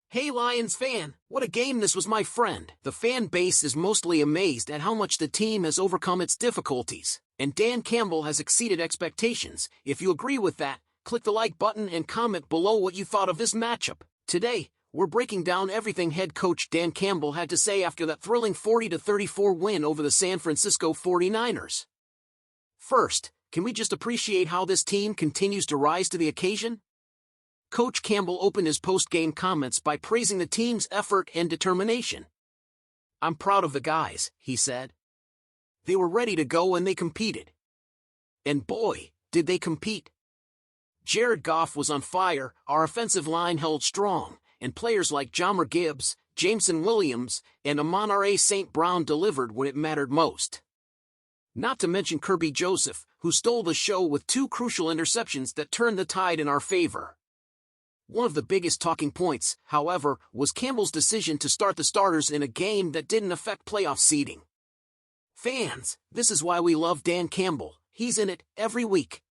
Hey Lions fan, what a game this was, my friend. The fan base is mostly amazed at how much the team has overcome its difficulties, and Dan Campbell has exceeded expectations. If you agree with that, click the like button and comment below what you thought of this matchup. Today, we're breaking down everything head coach Dan Campbell had to say after that thrilling 40-34 win over the San Francisco 49ers. First, can we just appreciate how this team continues to rise to the occasion? Coach Campbell opened his post-game comments by praising the team's effort and determination. "I'm proud of the guys," he said. "They were ready to go and they competed. And boy, did they compete. Jared Goff was on fire, our offensive line held strong, and players like Jahmyr Gibbs, Jameson Williams, and Amon-Ra St. Brown delivered when it mattered most. Not to mention Kerby Joseph, who stole the show with two crucial interceptions that turned the tide in our favor." One of the biggest talking points, however, was Campbell's decision to start the starters in a game that didn't affect playoff seeding. Fans, this is why we love Dan Campbell. He's in it every week.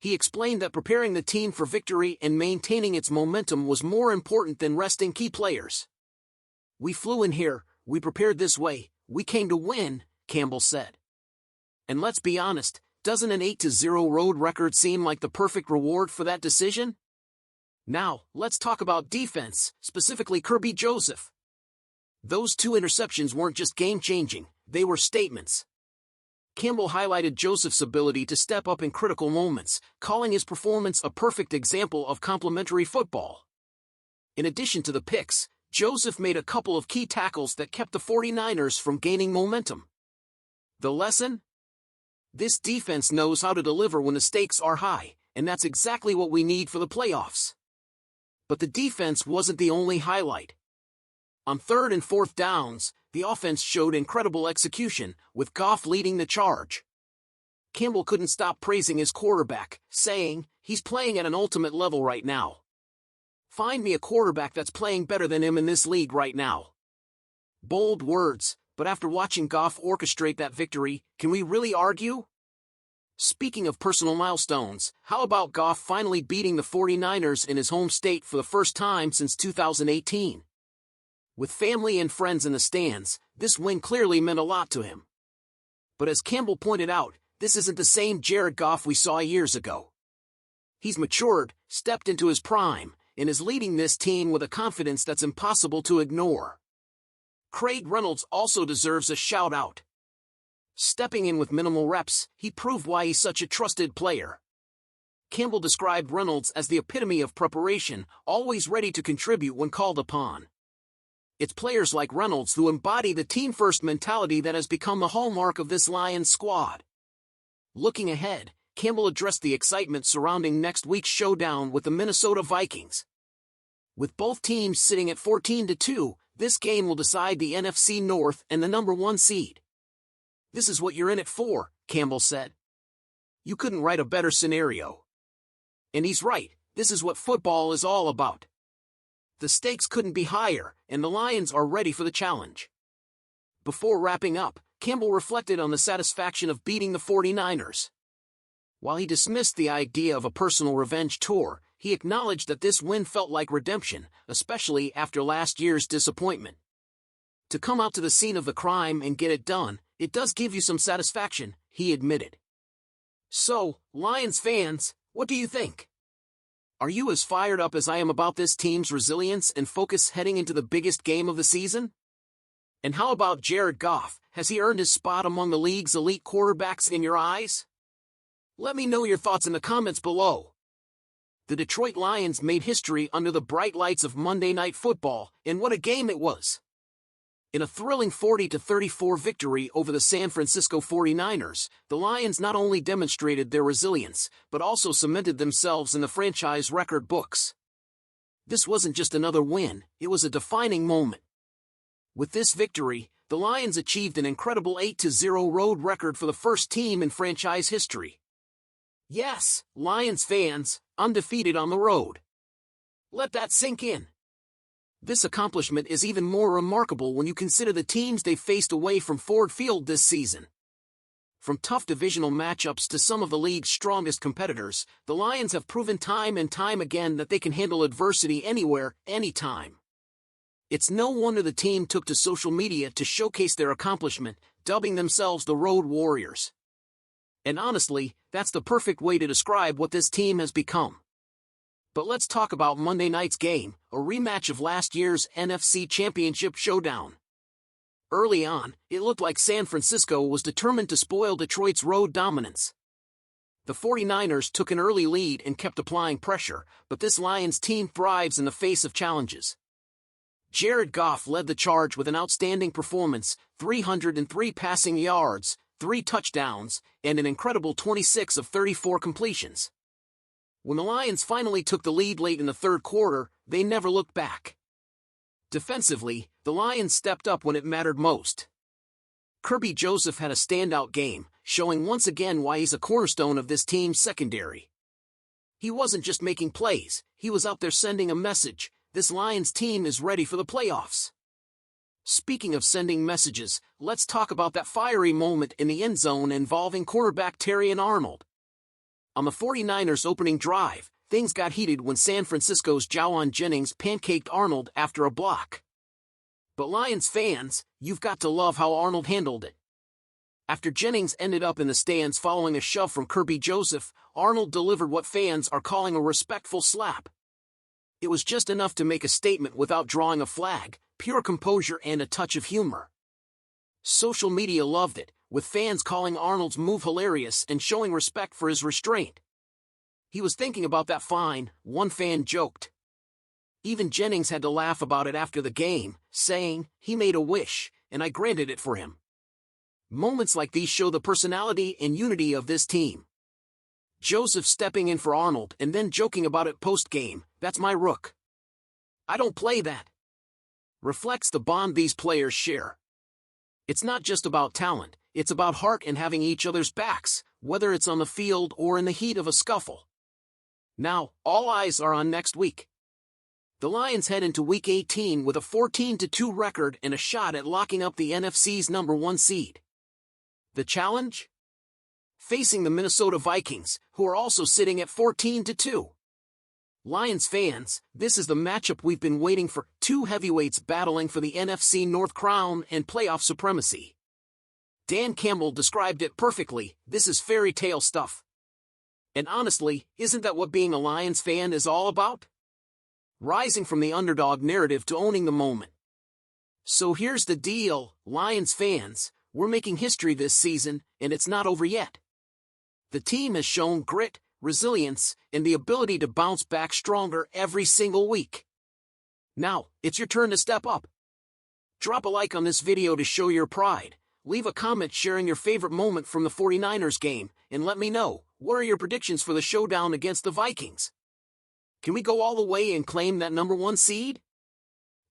He explained that preparing the team for victory and maintaining its momentum was more important than resting key players. "We flew in here, we prepared this way, we came to win," Campbell said. And let's be honest, doesn't an 8-0 road record seem like the perfect reward for that decision? Now, let's talk about defense, specifically Kerby Joseph. Those two interceptions weren't just game-changing, they were statements. Campbell highlighted Joseph's ability to step up in critical moments, calling his performance a perfect example of complementary football. In addition to the picks, Joseph made a couple of key tackles that kept the 49ers from gaining momentum. The lesson? This defense knows how to deliver when the stakes are high, and that's exactly what we need for the playoffs. But the defense wasn't the only highlight. On 3rd and 4th downs, the offense showed incredible execution, with Goff leading the charge. Campbell couldn't stop praising his quarterback, saying, "He's playing at an ultimate level right now. Find me a quarterback that's playing better than him in this league right now." Bold words, but after watching Goff orchestrate that victory, can we really argue? Speaking of personal milestones, how about Goff finally beating the 49ers in his home state for the first time since 2018? With family and friends in the stands, this win clearly meant a lot to him. But as Campbell pointed out, this isn't the same Jared Goff we saw years ago. He's matured, stepped into his prime, and is leading this team with a confidence that's impossible to ignore. Craig Reynolds also deserves a shout-out. Stepping in with minimal reps, he proved why he's such a trusted player. Campbell described Reynolds as the epitome of preparation, always ready to contribute when called upon. It's players like Reynolds who embody the team-first mentality that has become the hallmark of this Lions squad. Looking ahead, Campbell addressed the excitement surrounding next week's showdown with the Minnesota Vikings. With both teams sitting at 14-2, this game will decide the NFC North and the #1 seed. "This is what you're in it for," Campbell said. "You couldn't write a better scenario." And he's right, this is what football is all about. The stakes couldn't be higher, and the Lions are ready for the challenge. Before wrapping up, Campbell reflected on the satisfaction of beating the 49ers. While he dismissed the idea of a personal revenge tour, he acknowledged that this win felt like redemption, especially after last year's disappointment. To come out to the scene of the crime and get it done, it does give you some satisfaction, he admitted. So, Lions fans, what do you think? Are you as fired up as I am about this team's resilience and focus heading into the biggest game of the season? And how about Jared Goff? Has he earned his spot among the league's elite quarterbacks in your eyes? Let me know your thoughts in the comments below. The Detroit Lions made history under the bright lights of Monday Night Football, and what a game it was! In a thrilling 40-34 victory over the San Francisco 49ers, the Lions not only demonstrated their resilience, but also cemented themselves in the franchise record books. This wasn't just another win, it was a defining moment. With this victory, the Lions achieved an incredible 8-0 road record for the first team in franchise history. Yes, Lions fans, undefeated on the road. Let that sink in. This accomplishment is even more remarkable when you consider the teams they faced away from Ford Field this season. From tough divisional matchups to some of the league's strongest competitors, the Lions have proven time and time again that they can handle adversity anywhere, anytime. It's no wonder the team took to social media to showcase their accomplishment, dubbing themselves the Road Warriors. And honestly, that's the perfect way to describe what this team has become. But let's talk about Monday night's game, a rematch of last year's NFC Championship showdown. Early on, it looked like San Francisco was determined to spoil Detroit's road dominance. The 49ers took an early lead and kept applying pressure, but this Lions team thrives in the face of challenges. Jared Goff led the charge with an outstanding performance, 303 passing yards, 3 touchdowns, and an incredible 26 of 34 completions. When the Lions finally took the lead late in the third quarter, they never looked back. Defensively, the Lions stepped up when it mattered most. Kerby Joseph had a standout game, showing once again why he's a cornerstone of this team's secondary. He wasn't just making plays, he was out there sending a message: this Lions team is ready for the playoffs. Speaking of sending messages, let's talk about that fiery moment in the end zone involving quarterback Terrion Arnold. On the 49ers' opening drive, things got heated when San Francisco's Jauan Jennings pancaked Arnold after a block. But Lions fans, you've got to love how Arnold handled it. After Jennings ended up in the stands following a shove from Kerby Joseph, Arnold delivered what fans are calling a respectful slap. It was just enough to make a statement without drawing a flag, pure composure and a touch of humor. Social media loved it, with fans calling Arnold's move hilarious and showing respect for his restraint. He was thinking about that fine, one fan joked. Even Jennings had to laugh about it after the game, saying, "He made a wish, and I granted it for him." Moments like these show the personality and unity of this team. Joseph stepping in for Arnold and then joking about it post-game, "That's my rook. I don't play that," reflects the bond these players share. It's not just about talent, it's about heart and having each other's backs, whether it's on the field or in the heat of a scuffle. Now, all eyes are on next week. The Lions head into Week 18 with a 14-2 record and a shot at locking up the NFC's #1 seed. The challenge? Facing the Minnesota Vikings, who are also sitting at 14-2. Lions fans, this is the matchup we've been waiting for, two heavyweights battling for the NFC North crown and playoff supremacy. Dan Campbell described it perfectly: this is fairy tale stuff. And honestly, isn't that what being a Lions fan is all about? Rising from the underdog narrative to owning the moment. So here's the deal, Lions fans, we're making history this season, and it's not over yet. The team has shown grit, resilience, and the ability to bounce back stronger every single week. Now, it's your turn to step up. Drop a like on this video to show your pride, leave a comment sharing your favorite moment from the 49ers game, and let me know, what are your predictions for the showdown against the Vikings? Can we go all the way and claim that #1 seed?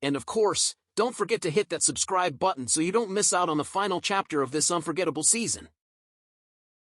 And of course, don't forget to hit that subscribe button so you don't miss out on the final chapter of this unforgettable season.